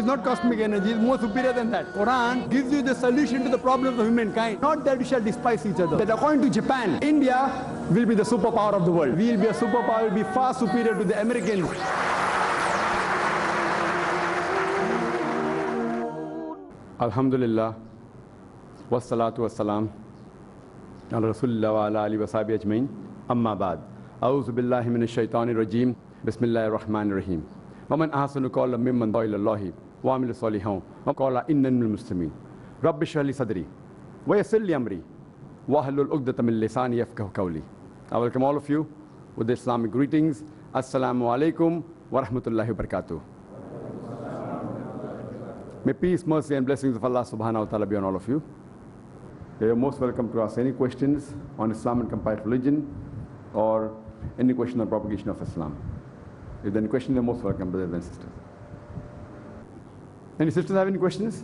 is not cosmic energy, it's more superior than that. Quran gives you the solution to the problems of humankind. Not that we shall despise each other. That according to Japan, India will be the superpower of the world. We will be a superpower, will be far superior to the Americans. Alhamdulillah, wassalatu wassalam, ala Rasulillah wa ala alihi wa sahbihi ajmain, amma ba'd. A'udhu billahi minash shaitanir rajim, bismillahir rahmanir rahim. Wa man ahsanu qawlan mimman da'a ila Allahi wa amila salihan wa qala innani minal muslimin. Rabbi shrah li sadri wa yassir li amri wahlul 'uqdatam min lisani yafqahu qawli. I welcome all of you with the Islamic greetings. Assalamu alaikum wa rahmatullahi wa barakatuh. May peace, mercy and blessings of Allah subhanahu wa ta'ala be on all of you. You are most welcome to ask any questions on Islam and comparative religion or any question on propagation of Islam. If there are any questions, you are most welcome, brothers and sisters. Any sisters have any questions?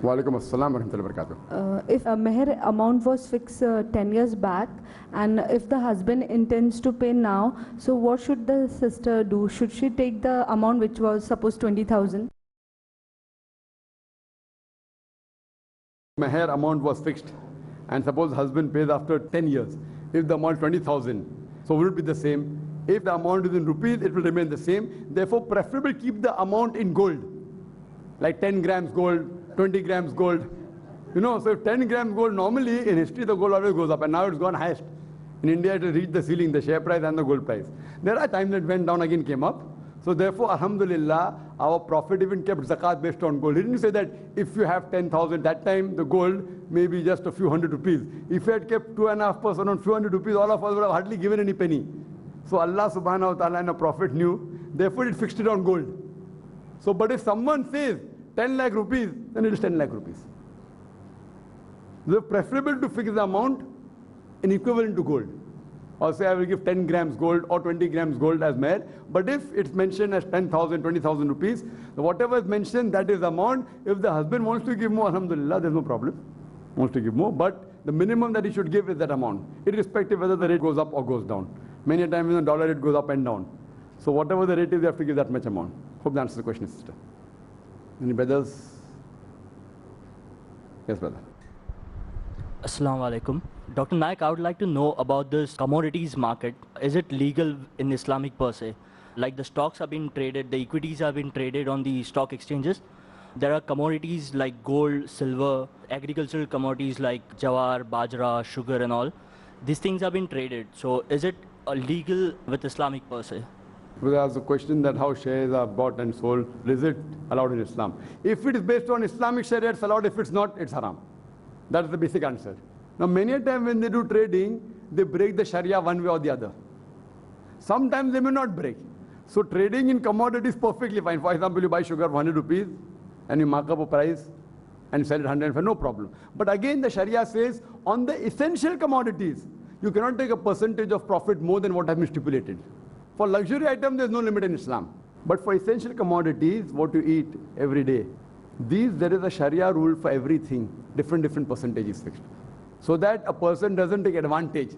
Wa alaikum assalam wa rahmatullahi wa barakatuh. If a meher amount was fixed 10 years back, and if the husband intends to pay now, so what should the sister do? Should she take the amount which was supposed 20,000? Meher amount was fixed, and suppose husband pays after 10 years. If the amount 20,000, so will it be the same? If the amount is in rupees, it will remain the same. Therefore, preferable keep the amount in gold, like 10 grams gold, 20 grams gold. You know, so if 10 grams gold, normally in history the gold always goes up, and now it's gone highest. In India, it has reached the ceiling, the share price and the gold price. There are times that went down, again came up. So therefore, alhamdulillah, our Prophet even kept zakat based on gold. He didn't say that if you have 10,000, that time the gold may be just a few hundred rupees. If he had kept 2.5% on few hundred rupees, all of us would have hardly given any penny. So Allah subhanahu wa ta'ala and the Prophet knew, therefore it fixed it on gold. So, but if someone says 10 lakh rupees, then it is 10 lakh rupees. So preferable to fix the amount in equivalent to gold. Or say I will give 10 grams gold or 20 grams gold as meher. But if it's mentioned as 10,000, 20,000 rupees, whatever is mentioned, that is the amount. If the husband wants to give more, alhamdulillah, there's no problem. Wants to give more, but the minimum that he should give is that amount, irrespective whether the rate goes up or goes down. Many times in the dollar rate goes up and down. So whatever the rate is, you have to give that much amount. Hope that answers the question, sister. Any brothers? Yes, brother. Assalamu alaikum. Dr. Naik, I would like to know about this commodities market. Is it legal in Islamic per se? Like the stocks have been traded, the equities have been traded on the stock exchanges. There are commodities like gold, silver, agricultural commodities like jawar, bajra, sugar and all. These things have been traded. So is it legal with Islamic per se? There's a question that how shares are bought and sold, is it allowed in Islam? If it is based on Islamic Sharia, it's allowed. If it's not, it's haram. That's the basic answer. Now, many a time when they do trading, they break the Sharia one way or the other. Sometimes they may not break. So trading in commodities is perfectly fine. For example, you buy sugar for 100 rupees and you mark up a price and sell it 105, no problem. But again, the Sharia says on the essential commodities, you cannot take a percentage of profit more than what has been stipulated. For luxury items, there is no limit in Islam. But for essential commodities, what you eat every day, there is a Sharia rule for everything, different percentages fixed. So that a person doesn't take advantage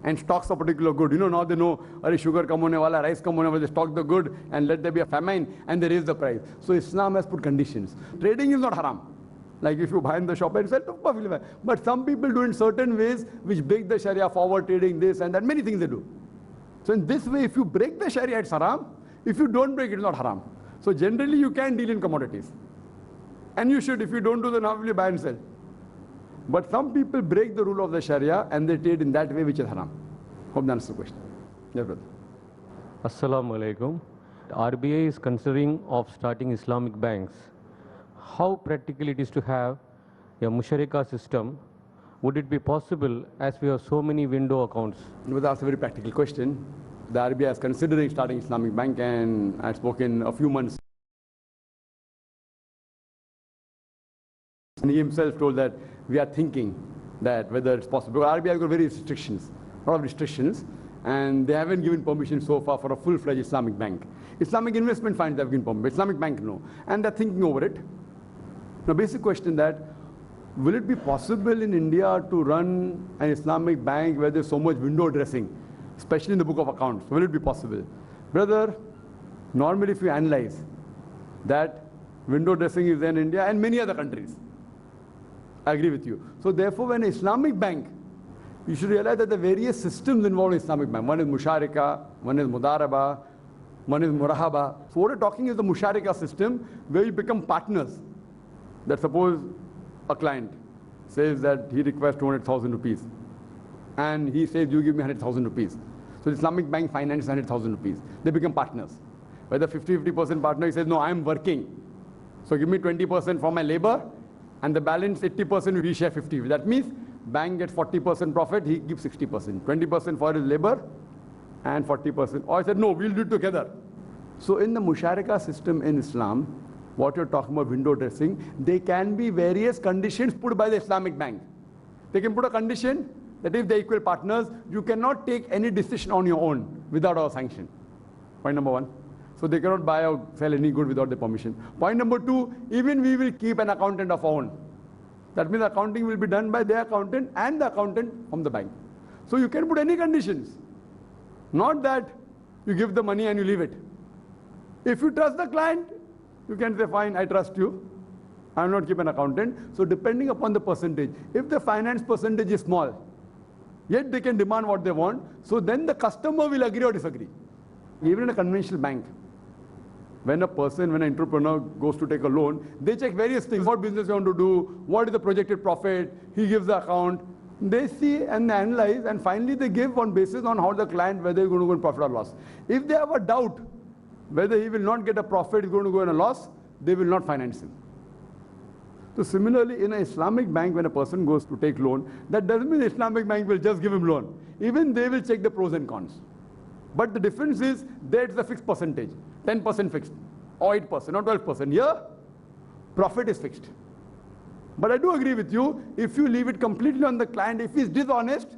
and stocks a particular good. You know, now they know, sugar kam hone wala, rice kam hone wala, they stock the good and let there be a famine and they raise the price. So Islam has put conditions. Trading is not haram. Like if you buy in the shop and sell, perfectly fine. But some people do in certain ways which break the Sharia, forward trading, this and that, many things they do. So in this way, if you break the Sharia, it's haram. If you don't break it, it's not haram. So generally, you can deal in commodities. And you should. If you don't do, then how will you buy and sell? But some people break the rule of the Sharia and they trade in that way, which is haram. Hope that answers the question. Yeah, brother. Assalamu alaikum. RBI is considering of starting Islamic banks. How practical it is to have a musharika system? Would it be possible as we have so many window accounts? That's a very practical question. The RBI is considering starting Islamic bank, and I had spoken a few months. And he himself told that we are thinking that whether it's possible. RBI has got various restrictions, a lot of restrictions, and they haven't given permission so far for a full-fledged Islamic bank. Islamic investment funds have given permission, Islamic bank no. And they're thinking over it. Now, basic question that, will it be possible in India to run an Islamic bank where there's so much window dressing, especially in the book of accounts? Will it be possible? Brother, normally if you analyze, that window dressing is there in India and many other countries. I agree with you. So therefore, when an Islamic bank, you should realize that the various systems involved in Islamic bank. One is Musharika, one is Mudaraba, one is Murahaba. So what we're talking is the Musharika system where you become partners. That suppose a client says that he requires 200,000 rupees and he says you give me 100,000 rupees. So the Islamic bank finances 100,000 rupees. They become partners. Whether 50% partner, he says no, I'm working. So give me 20% for my labor and the balance 80% we share 50. That means bank gets 40% profit, he gives 60%. 20% for his labor and 40%. Or I said no, we'll do it together. So in the Musharika system in Islam, what you're talking about window dressing, there can be various conditions put by the Islamic bank. They can put a condition that if they're equal partners, you cannot take any decision on your own without our sanction. Point number one. So they cannot buy or sell any good without the permission. Point number two, even we will keep an accountant of our own. That means accounting will be done by their accountant and the accountant from the bank. So you can put any conditions. Not that you give the money and you leave it. If you trust the client, you can say, fine, I trust you. I will not keep an accountant. So depending upon the percentage, if the finance percentage is small, yet they can demand what they want, so then the customer will agree or disagree. Even in a conventional bank, when an entrepreneur goes to take a loan, they check various things. What business you want to do, what is the projected profit, he gives the account. They see and they analyze and finally they give on basis on how the client, whether he's going to go in profit or loss. If they have a doubt whether he will not get a profit, he's going to go in a loss, they will not finance him. So similarly, in an Islamic bank, when a person goes to take loan, that doesn't mean the Islamic bank will just give him loan. Even they will check the pros and cons. But the difference is, there it's a fixed percentage, 10% fixed, or 8%, or 12%. Here, profit is fixed. But I do agree with you, if you leave it completely on the client, if he's dishonest,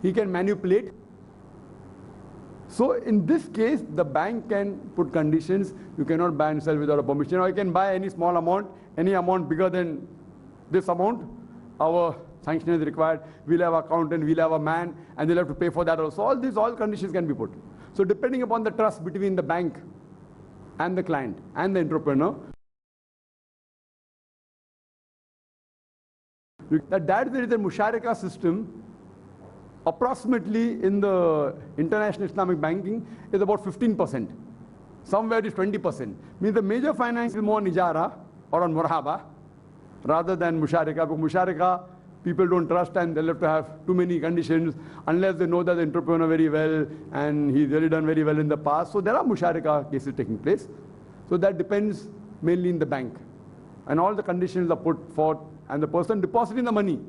he can manipulate. So in this case, the bank can put conditions. You cannot buy and sell without a permission, or you can buy any small amount, any amount bigger than this amount. Our sanction is required. We'll have an accountant, we'll have a man, and they'll have to pay for that also. All conditions can be put. So depending upon the trust between the bank and the client and the entrepreneur, that there is a Musharika system. Approximately in the international Islamic banking is about 15%. Somewhere it is 20%. Means the major finance is more on Ijara or on Murahaba rather than Musharika. Because Musharika, people don't trust and they'll have to have too many conditions unless they know that the entrepreneur very well and he's really done very well in the past. So there are Musharika cases taking place. So that depends mainly in the bank. And all the conditions are put forth and the person depositing the money.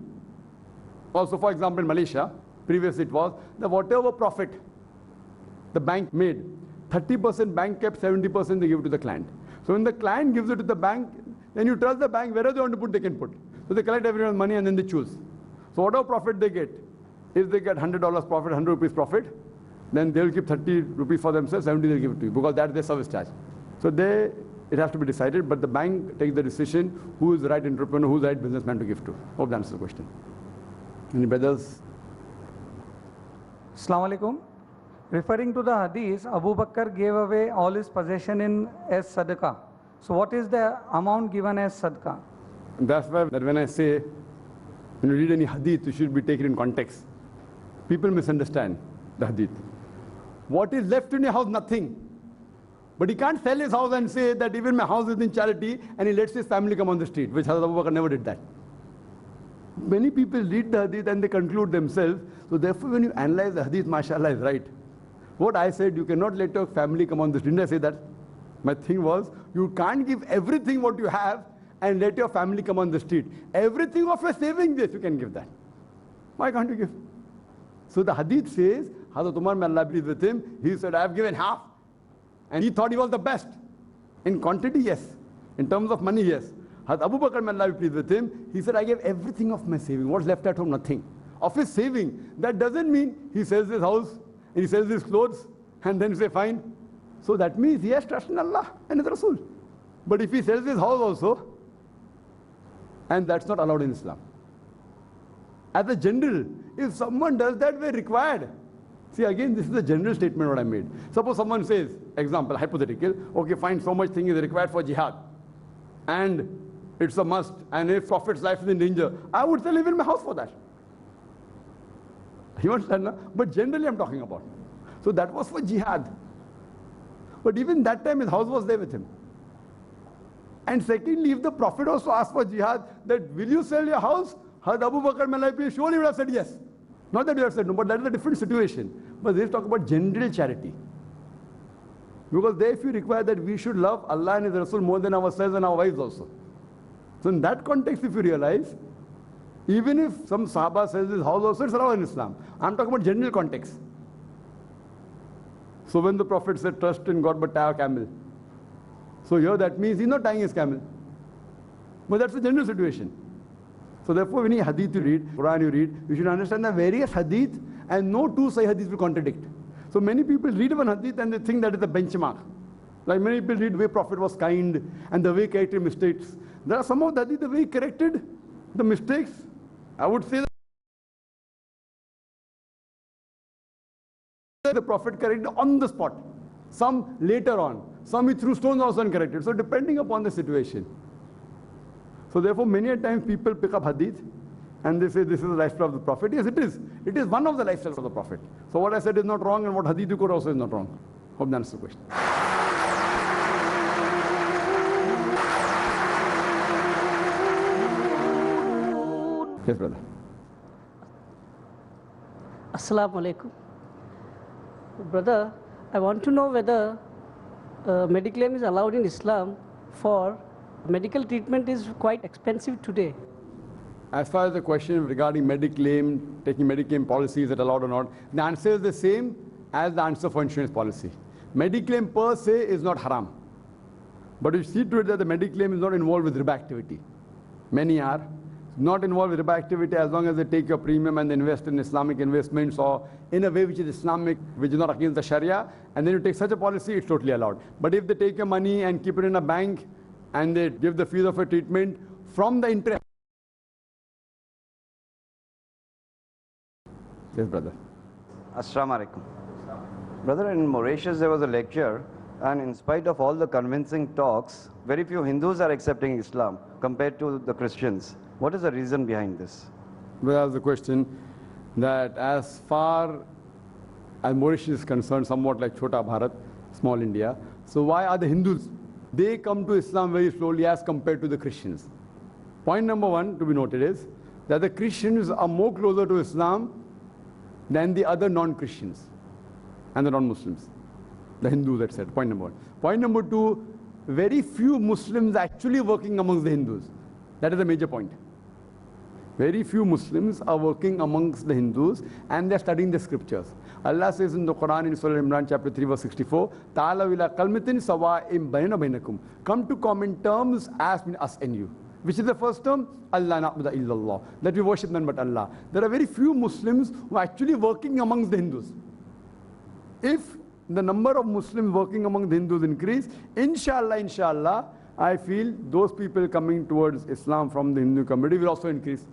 Also, for example, in Malaysia, previously it was that whatever profit the bank made, 30% bank kept, 70% they give to the client. So when the client gives it to the bank, then you trust the bank, wherever they want to put, they can put. So they collect everyone's money and then they choose. So whatever profit they get, if they get $100 profit, 100 rupees profit, then they'll keep 30 rupees for themselves, 70 they'll give it to you, because that's their service charge. So it has to be decided, but the bank takes the decision who is the right entrepreneur, who is the right businessman to give to. Hope that answers the question. Any brothers? Assalamu alaikum. Referring to the hadith, Abu Bakr gave away all his possession as sadaqah. So what is the amount given as sadaqah? That's why that when I say, when you read any hadith, you should be taken in context. People misunderstand the hadith. What is left in your house? Nothing. But he can't sell his house and say that even my house is in charity and he lets his family come on the street, which Hazrat Abu Bakr never did that. Many people read the hadith and they conclude themselves. So therefore, when you analyze the hadith, mashallah is right. What I said, you cannot let your family come on the street. Didn't I say that? My thing was, you can't give everything what you have and let your family come on the street. Everything of your savings, yes, you can give that. Why can't you give? So the hadith says, Hazrat Umar, may Allah be with him, he said, I have given half. And he thought he was the best. In quantity, yes. In terms of money, yes. Hazrat Abu Bakr, may Allah be pleased with him, he said, I gave everything of my saving. What's left at home? Nothing. Of his saving. That doesn't mean he sells his house, and he sells his clothes, and then say, fine. So that means he has trust in Allah and his Rasul. But if he sells his house also, and that's not allowed in Islam. As a general, if someone does that, we're required See, again, this is a general statement what I made. Suppose someone says, example, hypothetical, okay, fine, so much thing is required for jihad. And it's a must. And if Prophet's life is in danger, I would say live in my house for that. You understand? No? But generally I'm talking about. So that was for jihad. But even that time his house was there with him. And secondly, if the Prophet also asked for jihad, that will you sell your house? Had Abu Bakr Malapi surely would have said yes. Not that he would have said no, but that is a different situation. But they talk about general charity. Because there if you require that we should love Allah and His Rasul more than ourselves and our wives also. So in that context, if you realize, even if some Sahaba says this house also, it's allowed in Islam. I'm talking about general context. So when the Prophet said, trust in God but tie a camel. So here that means he's not tying his camel. But that's a general situation. So therefore, when you hadith you read, Quran you read, you should understand the various hadith and no two Sahih hadith will contradict. So many people read one hadith and they think that is the benchmark. Like many people read the way Prophet was kind and the way he corrected mistakes. There are some of the hadith, the way he corrected the mistakes, I would say that the Prophet corrected on the spot. Some later on. Some he threw stones also and corrected. So depending upon the situation. So therefore many a times people pick up hadith and they say this is the lifestyle of the Prophet. Yes, it is. It is one of the lifestyles of the Prophet. So what I said is not wrong and what hadith you quote also is not wrong. Hope that answers the question. Yes, brother. Assalamu alaikum. Brother, I want to know whether Mediclaim is allowed in Islam for medical treatment is quite expensive today. As far as the question regarding Mediclaim, taking Mediclaim policy, is it allowed or not? The answer is the same as the answer for insurance policy. Mediclaim per se is not haram. But you see to it that the Mediclaim is not involved with riba activity. Many are not involved with riba activity as long as they take your premium and they invest in Islamic investments or in a way which is Islamic, which is not against the Sharia, and then you take such a policy, it's totally allowed. But if they take your money and keep it in a bank and they give the fees of a treatment from the interest. Yes, brother. Assalamu alaikum. Brother, in Mauritius there was a lecture, and in spite of all the convincing talks, very few Hindus are accepting Islam compared to the Christians. What is the reason behind this? Well, that's the question that as far as Mauritius is concerned, somewhat like Chota Bharat, small India, so why are the Hindus? They come to Islam very slowly as compared to the Christians. Point number one to be noted is that the Christians are more closer to Islam than the other non-Christians and the non-Muslims, the Hindus, etc. Point number one. Point number two, very few Muslims actually working amongst the Hindus. That is a major point. Very few Muslims are working amongst the Hindus and they are studying the scriptures. Allah says in the Quran in Surah Imran chapter 3 verse 64, Ta'ala ila kalmatin sawa'im baina bainakum. Come to common terms as between us and you. Which is the first term? Allah na'budu illallah. That we worship none but Allah. There are very few Muslims who are actually working amongst the Hindus. If the number of Muslims working among the Hindus increase, inshallah, I feel those people coming towards Islam from the Hindu community will also increase.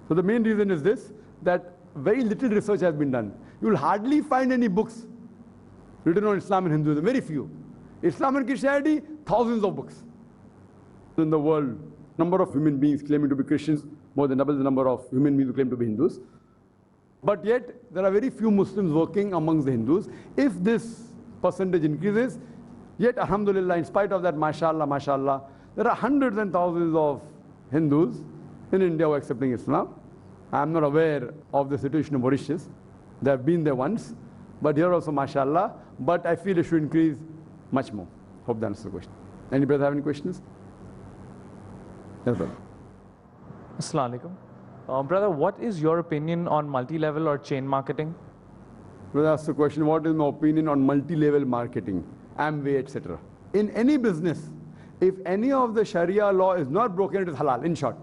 So the main reason is this, that very little research has been done. You will hardly find any books written on Islam and Hinduism, very few. Islam and Christianity, thousands of books. In the world, number of human beings claiming to be Christians, more than double the number of human beings who claim to be Hindus. But yet, there are very few Muslims working amongst the Hindus. If this percentage increases, yet alhamdulillah, in spite of that, mashallah, there are hundreds and thousands of Hindus in India who are accepting Islam. I am not aware of the situation of Mauritius. They have been there once, but here also mashallah. But I feel it should increase much more. Hope that answers the question. Any brother have any questions? Yes, brother. Assalamu alaikum. Brother, what is your opinion on multi-level or chain marketing? Brother asked the question, what is my opinion on multi-level marketing, Amway, etc. In any business, if any of the Sharia law is not broken, it is halal, in short.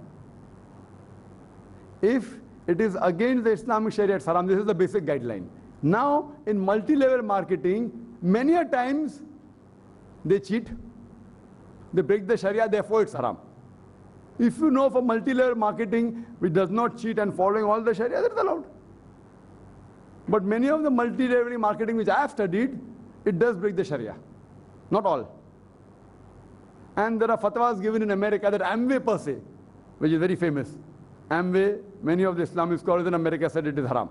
If it is against the Islamic Sharia, it's haram. This is the basic guideline. Now, in multi-level marketing, many a times they cheat, they break the Sharia, therefore it's haram. If you know for multi-level marketing which does not cheat and following all the Sharia, that's allowed. But many of the multi-level marketing which I have studied, it does break the Sharia. Not all. And there are fatwas given in America that Amway per se, which is very famous. Amway, many of the Islamic scholars in America said it is haram.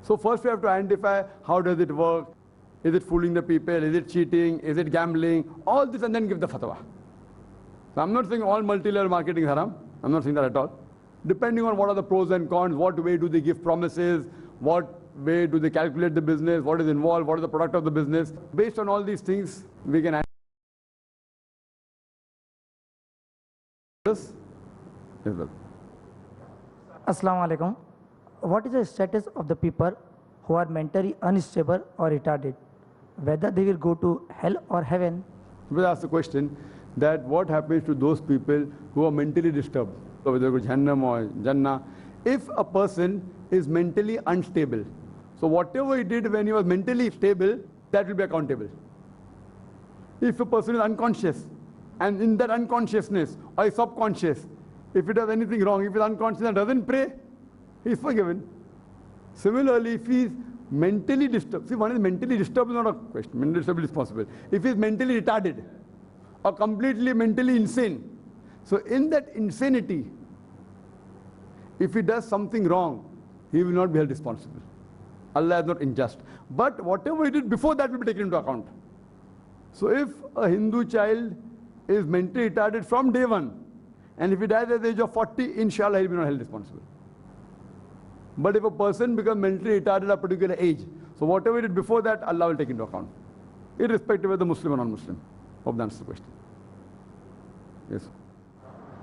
So first we have to identify how does it work. Is it fooling the people? Is it cheating? Is it gambling? All this, and then give the fatwa. So I'm not saying all multi-level marketing is haram. I'm not saying that at all. Depending on what are the pros and cons, what way do they give promises, what way do they calculate the business, what is involved, what is the product of the business. Based on all these things, we can this as well. Assalamu alaikum. What is the status of the people who are mentally unstable or retarded? Whether they will go to hell or heaven? We ask the question that what happens to those people who are mentally disturbed, so whether they go Jahannam or Jannah, if a person is mentally unstable. So whatever he did when he was mentally stable, that will be accountable. If a person is unconscious, and in that unconsciousness or is subconscious, if he does anything wrong, if he is unconscious and doesn't pray, he is forgiven. Similarly, if he is mentally disturbed, see, one is mentally disturbed is not a question, mentally disturbed is possible. If he is mentally retarded or completely mentally insane, so in that insanity, if he does something wrong, he will not be held responsible. Allah is not unjust. But whatever he did before that will be taken into account. So if a Hindu child is mentally retarded from day one, and if he dies at the age of 40, inshallah he will be not held responsible. But if a person becomes mentally retarded at a particular age, so whatever he did before that, Allah will take into account, irrespective of the Muslim or non-Muslim. Hope that answers the question. Yes.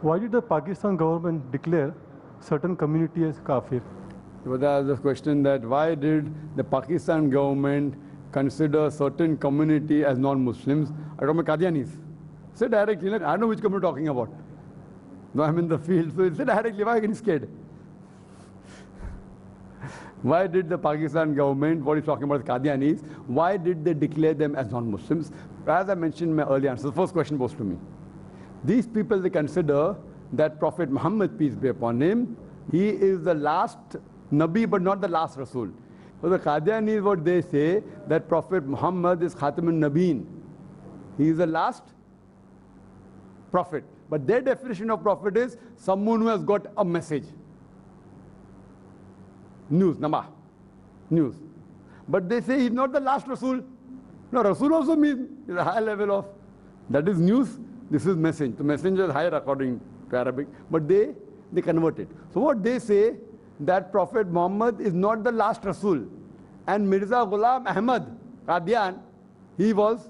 Why did the Pakistan government declare certain community as kafir? There was the question that why did the Pakistan government consider certain community as non-Muslims? I don't know Qadianis. Say directly, like, I know which community you're talking about. No, I'm in the field, so say directly, why are you getting scared? Why did the Pakistan government, what he's talking about the Qadianis, why did they declare them as non-Muslims? As I mentioned in my earlier answer, the first question posed to me. These people, they consider that Prophet Muhammad, peace be upon him, he is the last Nabi but not the last Rasul. So the Qadianis, what they say, that Prophet Muhammad is Khatamun Nabeen. He is the last prophet. But their definition of prophet is someone who has got a message. News, Nama. News. But they say he's not the last Rasul. No, Rasul also means a high level of, that is news, this is message. The messenger is higher according to Arabic. But they convert it. So what they say, that Prophet Muhammad is not the last Rasul. And Mirza Ghulam Ahmad Qadian, he was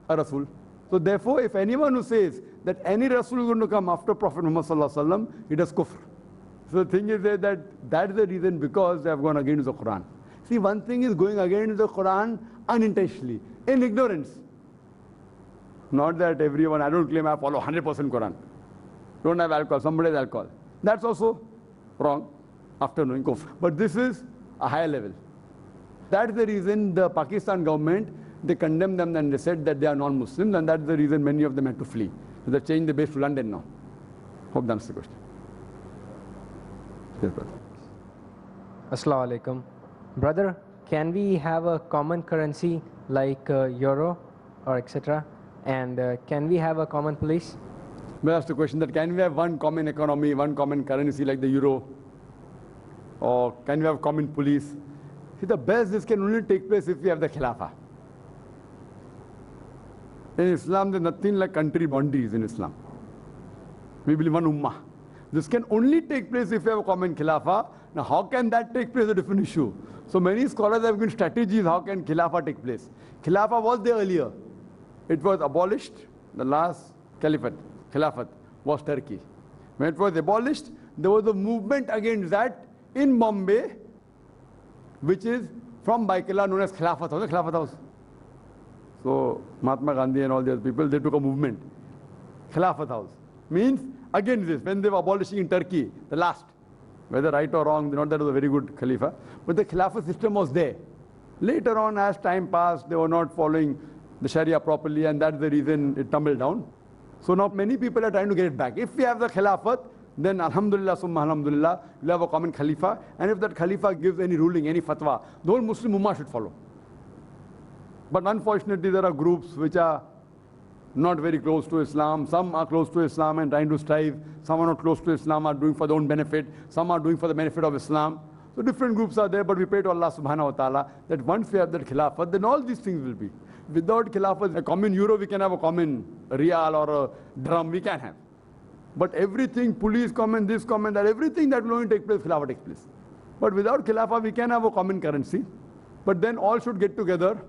a Rasul. So therefore, if anyone who says that any Rasul is going to come after Prophet Muhammad sallallahu alaihi wasallam, he does kufr. So the thing is that is the reason, because they have gone against the Quran. See, one thing is going against the Quran unintentionally, in ignorance. Not that everyone, I don't claim I follow 100% Quran. Don't have alcohol, somebody has alcohol. That's also wrong after knowing kufr. But this is a higher level. That's the reason the Pakistan government, they condemned them and they said that they are non-Muslims, and that's the reason many of them had to flee. So they're changing the base to London now. Hope that's the question. Yes, brother. Assalamu alaikum. Brother, can we have a common currency like euro or etc.? And can we have a common police? May I ask the question that can we have one common economy, one common currency like the euro? Or can we have common police? See, the best this can only take place if we have the Khilafah. In Islam, there's nothing like country boundaries in Islam. We believe one ummah. This can only take place if we have a common Khilafah. Now, how can that take place is a different issue. So many scholars have given strategies how can Khilafah take place. Khilafah was there earlier. It was abolished. The last Caliphate, Khilafat, was Turkey. When it was abolished, there was a movement against that in Bombay, which is from Baikala, known as Khilafat House. The Khilafat House. So Mahatma Gandhi and all the other people, they took a movement. Khilafat House means against this. When they were abolishing in Turkey, the last, whether right or wrong, not that it was a very good Khalifa, but the Khilafat system was there. Later on, as time passed, they were not following the Sharia properly, and that's the reason it tumbled down. So now many people are trying to get it back. If we have the Khilafat, then alhamdulillah, summa alhamdulillah, we'll have a common Khalifa. And if that Khalifa gives any ruling, any fatwa, the whole Muslim Ummah should follow. But unfortunately, there are groups which are not very close to Islam. Some are close to Islam and trying to strive. Some are not close to Islam, are doing for their own benefit. Some are doing for the benefit of Islam. So different groups are there, but we pray to Allah subhanahu wa ta'ala that once we have that Khilafat, then all these things will be. Without Khilafat, a common euro, we can have a common rial or a drum, we can have. But everything, police comment, this comment, that everything that will only take place, Khilafat takes place. But without Khilafah, we can have a common currency. But then all should get together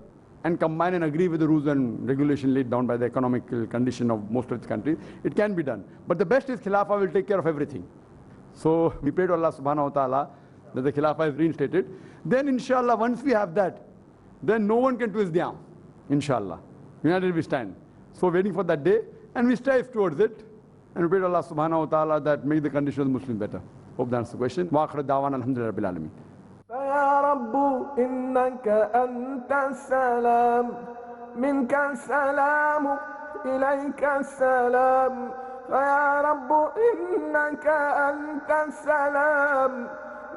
and combine and agree with the rules and regulation laid down by the economic condition of most of the countries. It can be done. But the best is Khilafah will take care of everything. So we pray to Allah subhanahu wa ta'ala that the Khilafah is reinstated. Then inshallah, once we have that, then no one can twist the arm. Inshallah. United we stand. So waiting for that day, and we strive towards it. And we pray to Allah subhanahu wa ta'ala that make the condition of the Muslims better. Hope that answers the question. Wa akhir da'wana alhamdulillahi rabbil alameen. فيا رب إنك أنت السلام منك السلام إليك السلام فيا رب إنك أنت السلام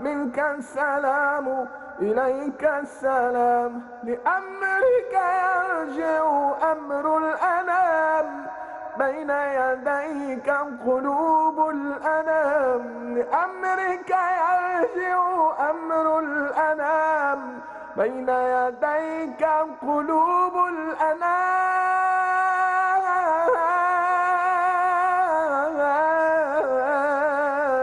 منك السلام إليك السلام لأمرك يرجع أمر الأنام بين يديك قلوب الأنام لأمرك يرجع أمر الأنام بين يديك قلوب الأنام